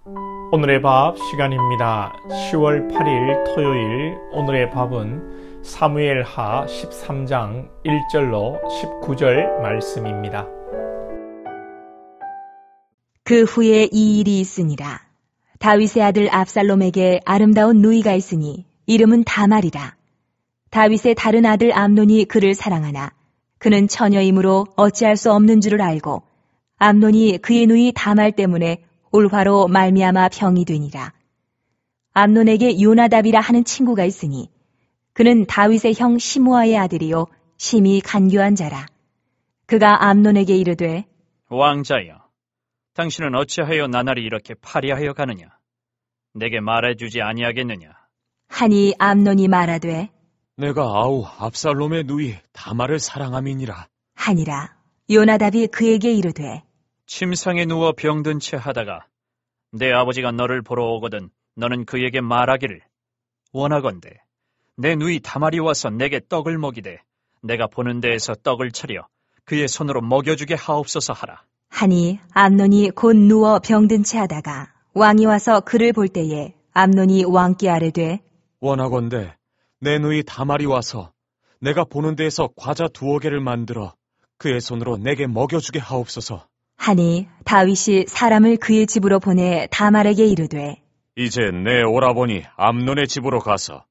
오늘의 밥 시간입니다. 10월 8일 토요일 오늘의 밥은 사무엘하 13장 1절로 19절 말씀입니다. 그 후에 이 일이 있으니라. 다윗의 아들 압살롬에게 아름다운 누이가 있으니 이름은 다말이라. 다윗의 다른 아들 암논이 그를 사랑하나 그는 처녀이므로 어찌할 수 없는 줄을 알고 암논이 그의 누이 다말 때문에 울화로 말미암아 병이 되니라. 암논에게 요나답이라 하는 친구가 있으니 그는 다윗의 형 시므아의 아들이요 심히 간교한 자라. 그가 암논에게 이르되 왕자여, 당신은 어찌하여 나날이 이렇게 파리하여 가느냐? 내게 말해주지 아니하겠느냐? 하니 암논이 말하되 내가 아우 압살롬의 누이 다말을 사랑함이니라 하니라. 요나답이 그에게 이르되 침상에 누워 병든 채 하다가 내 아버지가 너를 보러 오거든 너는 그에게 말하기를 원하건대 내 누이 다말이 와서 내게 떡을 먹이되 내가 보는 데에서 떡을 차려 그의 손으로 먹여주게 하옵소서 하라. 하니 암논이 곧 누워 병든 채 하다가 왕이 와서 그를 볼 때에 암논이 왕께 아뢰되 원하건대 내 누이 다말이 와서 내가 보는 데에서 과자 2개를 만들어 그의 손으로 내게 먹여주게 하옵소서 하니 다윗이 사람을 그의 집으로 보내 다말에게 이르되 이제 내 오라버니 암논의 집으로 가서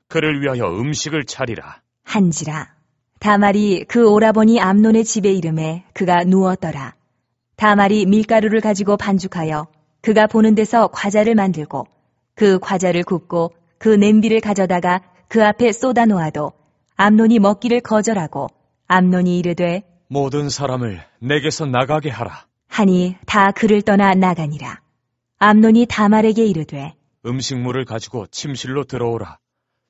그를 위하여 음식을 차리라 한지라. 다말이 그 오라버니 암논의 집에 이름에 그가 누웠더라. 다말이 밀가루를 가지고 반죽하여 그가 보는 데서 과자를 만들고 그 과자를 굽고 그 냄비를 가져다가 그 앞에 쏟아 놓아도 암논이 먹기를 거절하고 암논이 이르되 모든 사람을 내게서 나가게 하라 하니 다 그를 떠나 나가니라. 암논이 다말에게 이르되 음식물을 가지고 침실로 들어오라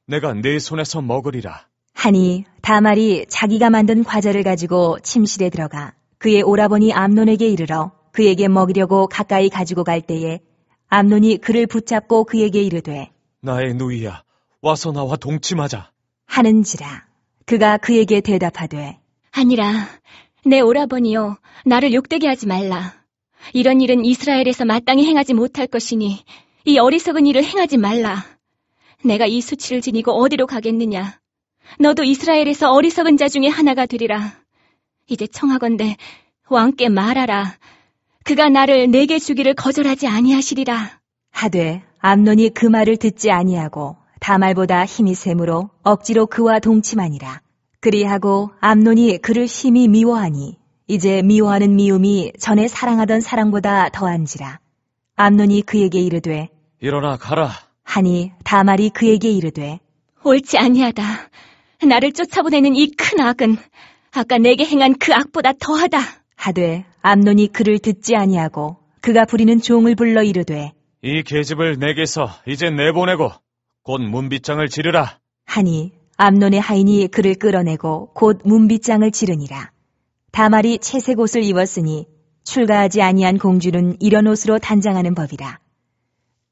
내가 내 손에서 먹으리라 하니 다말이 자기가 만든 과자를 가지고 침실에 들어가 그의 오라버니 암논에게 이르러 그에게 먹이려고 가까이 가지고 갈 때에 암논이 그를 붙잡고 그에게 이르되 나의 누이야 와서 나와 동침하자 하는지라. 그가 그에게 대답하되 아니라 내 오라버니여 나를 욕되게 하지 말라. 이런 일은 이스라엘에서 마땅히 행하지 못할 것이니 이 어리석은 일을 행하지 말라. 내가 이 수치를 지니고 어디로 가겠느냐. 너도 이스라엘에서 어리석은 자 중에 하나가 되리라. 이제 청하건대 왕께 말하라. 그가 나를 내게 주기를 거절하지 아니하시리라. 하되 암논이 그 말을 듣지 아니하고 다말보다 힘이 세므로 억지로 그와 동침하니라. 그리하고 암논이 그를 심히 미워하니 이제 미워하는 미움이 전에 사랑하던 사랑보다 더한지라. 암논이 그에게 이르되 일어나 가라 하니 다말이 그에게 이르되 옳지 아니하다. 나를 쫓아보내는 이 큰 악은 아까 내게 행한 그 악보다 더하다. 하되 암논이 그를 듣지 아니하고 그가 부리는 종을 불러 이르되 이 계집을 내게서 이제 내보내고 곧 문빗장을 지르라 하니 암논의 하인이 그를 끌어내고 곧 문빗장을 지르니라. 다말이 채색 옷을 입었으니 출가하지 아니한 공주는 이런 옷으로 단장하는 법이라.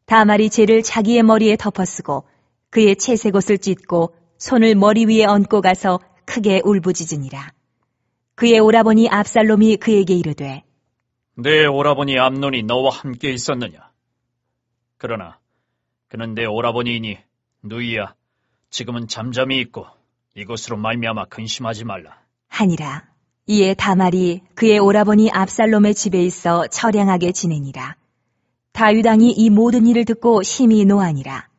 다말이 죄를 자기의 머리에 덮어쓰고 그의 채색 옷을 찢고 손을 머리 위에 얹고 가서 크게 울부짖으니라. 그의 오라버니 압살롬이 그에게 이르되 내 오라버니 암논이 너와 함께 있었느냐? 그러나 그는 내 오라버니이니 누이야 지금은 잠잠히 있고 이것으로 말미암아 근심하지 말라. 하니라. 이에 다말이 그의 오라버니 압살롬의 집에 있어 처량하게 지내니라. 다윗 왕이 이 모든 일을 듣고 심히 노하니라.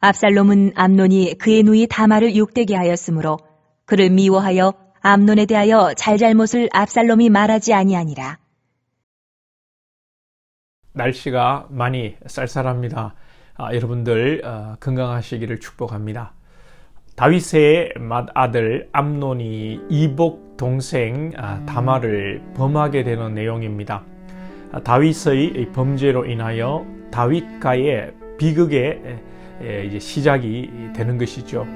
압살롬은 암논이 그의 누이 다말을 욕되게 하였으므로 그를 미워하여 암논에 대하여 잘잘못을 압살롬이 말하지 아니하니라. 날씨가 많이 쌀쌀합니다. 여러분들 건강하시기를 축복합니다. 다윗의 맏아들 암논이 이복 동생 다말을 범하게 되는 내용입니다. 다윗의 범죄로 인하여 다윗가의 비극의 이제 시작이 되는 것이죠.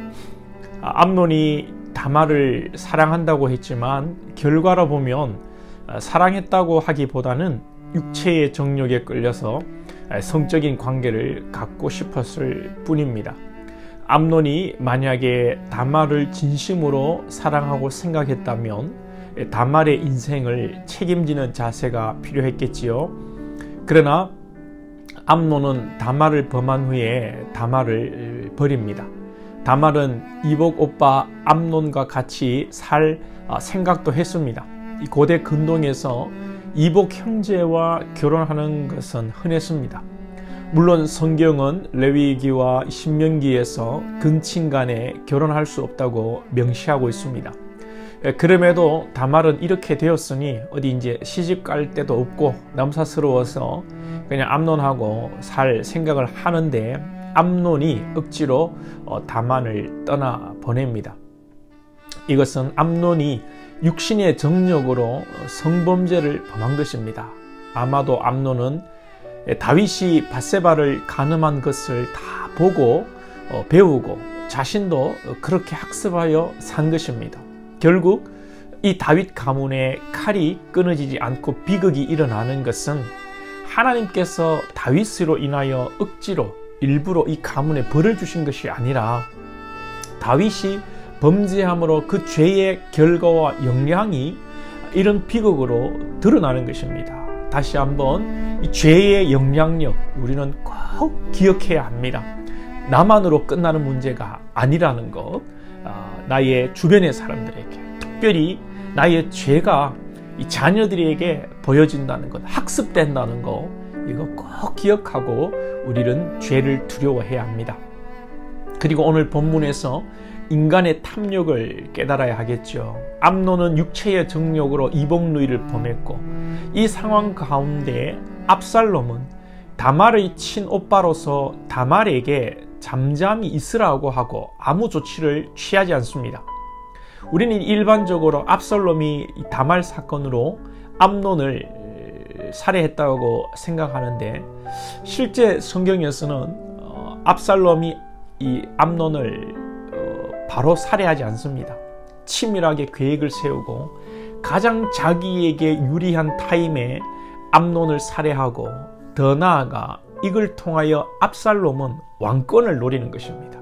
암논이 다말을 사랑한다고 했지만 결과로 보면 사랑했다고 하기보다는 육체의 정욕에 끌려서 성적인 관계를 갖고 싶었을 뿐입니다. 암논이 만약에 다말을 진심으로 사랑하고 생각했다면 다말의 인생을 책임지는 자세가 필요했겠지요. 그러나 암논은 다말을 범한 후에 다말을 버립니다. 다말은 이복 오빠 암논과 같이 살 생각도 했습니다. 이 고대 근동에서 이복 형제와 결혼하는 것은 흔했습니다. 물론 성경은 레위기와 신명기에서 근친 간에 결혼할 수 없다고 명시하고 있습니다. 그럼에도 다말은 이렇게 되었으니 어디 이제 시집 갈 데도 없고 남사스러워서 그냥 암논하고 살 생각을 하는데 암논이 억지로 다말을 떠나 보냅니다. 이것은 암논이 육신의 정력으로 성범죄를 범한 것입니다. 아마도 암논은 다윗이 밧세바를 간음한 것을 다 보고 배우고 자신도 그렇게 학습하여 산 것입니다. 결국 이 다윗 가문의 칼이 끊어지지 않고 비극이 일어나는 것은 하나님께서 다윗으로 인하여 억지로 일부러 이 가문에 벌을 주신 것이 아니라 다윗이 범죄함으로 그 죄의 결과와 영향이 이런 비극으로 드러나는 것입니다. 다시 한번 이 죄의 영향력 우리는 꼭 기억해야 합니다. 나만으로 끝나는 문제가 아니라는 것, 나의 주변의 사람들에게 특별히 나의 죄가 이 자녀들에게 보여진다는 것, 학습된다는 것, 이거 꼭 기억하고 우리는 죄를 두려워해야 합니다. 그리고 오늘 본문에서 인간의 탐욕을 깨달아야 하겠죠. 암논은 육체의 정욕으로 이복누이를 범했고 이 상황 가운데 압살롬은 다말의 친오빠로서 다말에게 잠잠히 있으라고 하고 아무 조치를 취하지 않습니다. 우리는 일반적으로 압살롬이 다말 사건으로 암논을 살해했다고 생각하는데 실제 성경에서는 압살롬이 이 암논을 바로 살해하지 않습니다. 치밀하게 계획을 세우고 가장 자기에게 유리한 타임에 암논을 살해하고 더 나아가 이걸 통하여 압살롬은 왕권을 노리는 것입니다.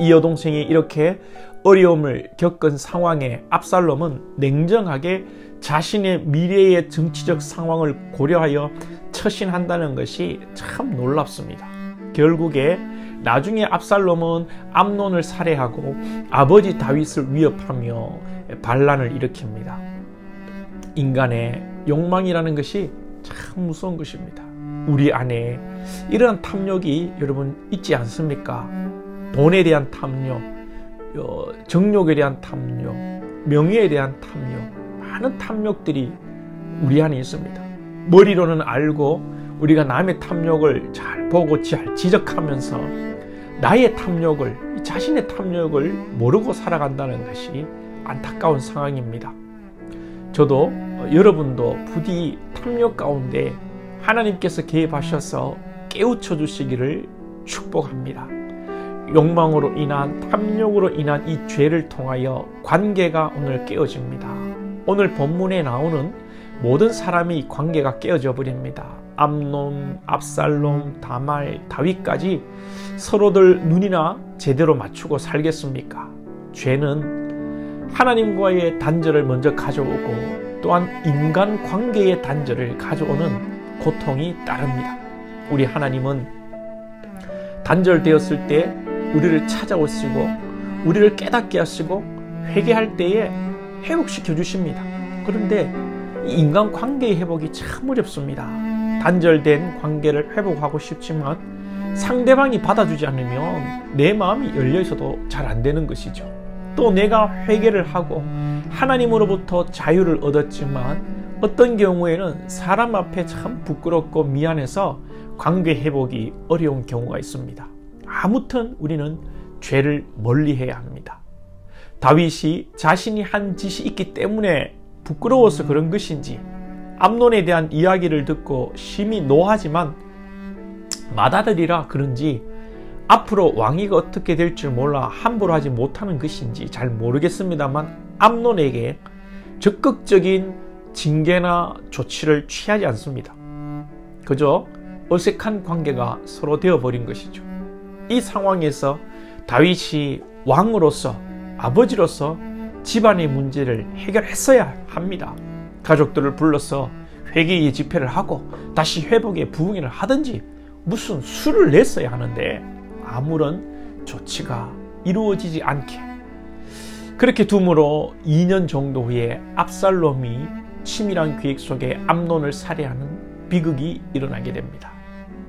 이 여동생이 이렇게 어려움을 겪은 상황에 압살롬은 냉정하게 자신의 미래의 정치적 상황을 고려하여 처신한다는 것이 참 놀랍습니다. 결국에 나중에 압살롬은 암논을 살해하고 아버지 다윗을 위협하며 반란을 일으킵니다. 인간의 욕망이라는 것이 참 무서운 것입니다. 우리 안에 이러한 탐욕이 여러분 있지 않습니까? 돈에 대한 탐욕, 정욕에 대한 탐욕, 명예에 대한 탐욕, 많은 탐욕들이 우리 안에 있습니다. 머리로는 알고 우리가 남의 탐욕을 잘 보고 잘 지적하면서 나의 탐욕을, 자신의 탐욕을 모르고 살아간다는 것이 안타까운 상황입니다. 저도 여러분도 부디 탐욕 가운데 하나님께서 개입하셔서 깨우쳐 주시기를 축복합니다. 욕망으로 인한 탐욕으로 인한 이 죄를 통하여 관계가 오늘 깨어집니다. 오늘 본문에 나오는 모든 사람이 관계가 깨어져 버립니다. 암논, 압살롬, 다말, 다윗까지 서로들 눈이나 제대로 맞추고 살겠습니까? 죄는 하나님과의 단절을 먼저 가져오고 또한 인간 관계의 단절을 가져오는 고통이 따릅니다. 우리 하나님은 단절되었을 때 우리를 찾아오시고 우리를 깨닫게 하시고 회개할 때에 회복시켜 주십니다. 그런데 이 인간 관계의 회복이 참 어렵습니다. 단절된 관계를 회복하고 싶지만 상대방이 받아주지 않으면 내 마음이 열려 있어도 잘 안 되는 것이죠. 또 내가 회개를 하고 하나님으로부터 자유를 얻었지만 어떤 경우에는 사람 앞에 참 부끄럽고 미안해서 관계 회복이 어려운 경우가 있습니다. 아무튼 우리는 죄를 멀리해야 합니다. 다윗이 자신이 한 짓이 있기 때문에 부끄러워서 그런 것인지 암논에 대한 이야기를 듣고 심히 노하지만 맏아들이라 그런지 앞으로 왕위가 어떻게 될 줄 몰라 함부로 하지 못하는 것인지 잘 모르겠습니다만 암논에게 적극적인 징계나 조치를 취하지 않습니다. 그저 어색한 관계가 서로 되어버린 것이죠. 이 상황에서 다윗이 왕으로서 아버지로서 집안의 문제를 해결했어야 합니다. 가족들을 불러서 회개의 집회를 하고 다시 회복의 부흥회를 하든지 무슨 수를 냈어야 하는데 아무런 조치가 이루어지지 않게, 그렇게 둠으로 2년 정도 후에 압살롬이 치밀한 계획 속에 암논을 살해하는 비극이 일어나게 됩니다.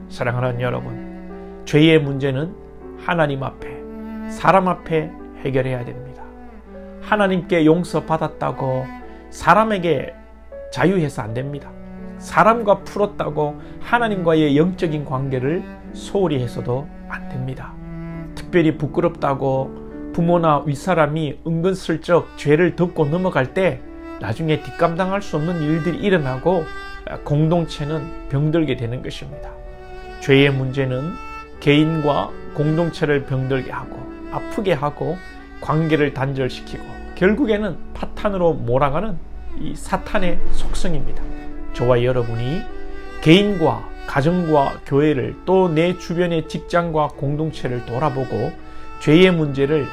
사랑하는 여러분, 죄의 문제는 하나님 앞에, 사람 앞에 해결해야 됩니다. 하나님께 용서받았다고 사람에게 자유해서 안 됩니다. 사람과 풀었다고 하나님과의 영적인 관계를 소홀히 해서도 안 됩니다. 특별히 부끄럽다고 부모나 윗사람이 은근슬쩍 죄를 덮고 넘어갈 때 나중에 뒷감당할 수 없는 일들이 일어나고 공동체는 병들게 되는 것입니다. 죄의 문제는 개인과 공동체를 병들게 하고 아프게 하고 관계를 단절시키고 결국에는 파탄으로 몰아가는 이 사탄의 속성입니다. 저와 여러분이 개인과 가정과 교회를 또 내 주변의 직장과 공동체를 돌아보고 죄의 문제를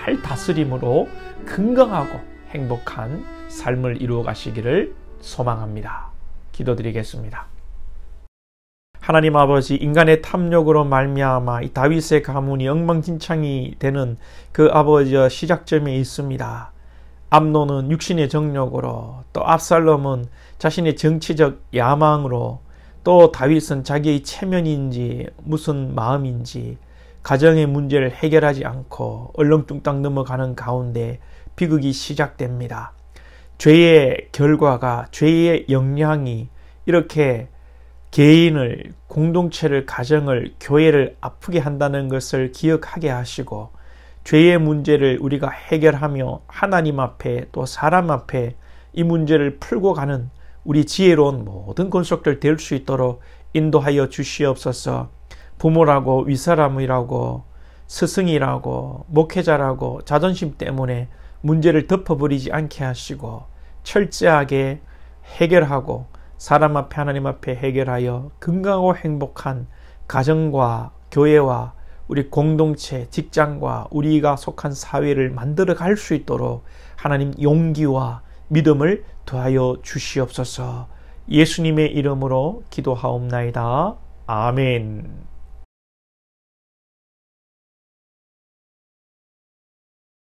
잘 다스림으로 건강하고 행복한 삶을 이루어 가시기를 소망합니다. 기도드리겠습니다. 하나님 아버지, 인간의 탐욕으로 말미암아 이 다윗의 가문이 엉망진창이 되는 그 아버지의 시작점에 있습니다. 암논은 육신의 정욕으로, 또 압살롬은 자신의 정치적 야망으로, 또 다윗은 자기의 체면인지 무슨 마음인지 가정의 문제를 해결하지 않고 얼렁뚱땅 넘어가는 가운데 비극이 시작됩니다. 죄의 결과가, 죄의 영향이 이렇게 개인을, 공동체를, 가정을, 교회를 아프게 한다는 것을 기억하게 하시고 죄의 문제를 우리가 해결하며 하나님 앞에 또 사람 앞에 이 문제를 풀고 가는 우리 지혜로운 모든 권속들 될 수 있도록 인도하여 주시옵소서. 부모라고, 윗사람이라고, 스승이라고, 목회자라고 자존심 때문에 문제를 덮어버리지 않게 하시고 철저하게 해결하고 사람 앞에, 하나님 앞에 해결하여 건강하고 행복한 가정과 교회와 우리 공동체, 직장과 우리가 속한 사회를 만들어 갈 수 있도록 하나님 용기와 믿음을 더하여 주시옵소서. 예수님의 이름으로 기도하옵나이다. 아멘.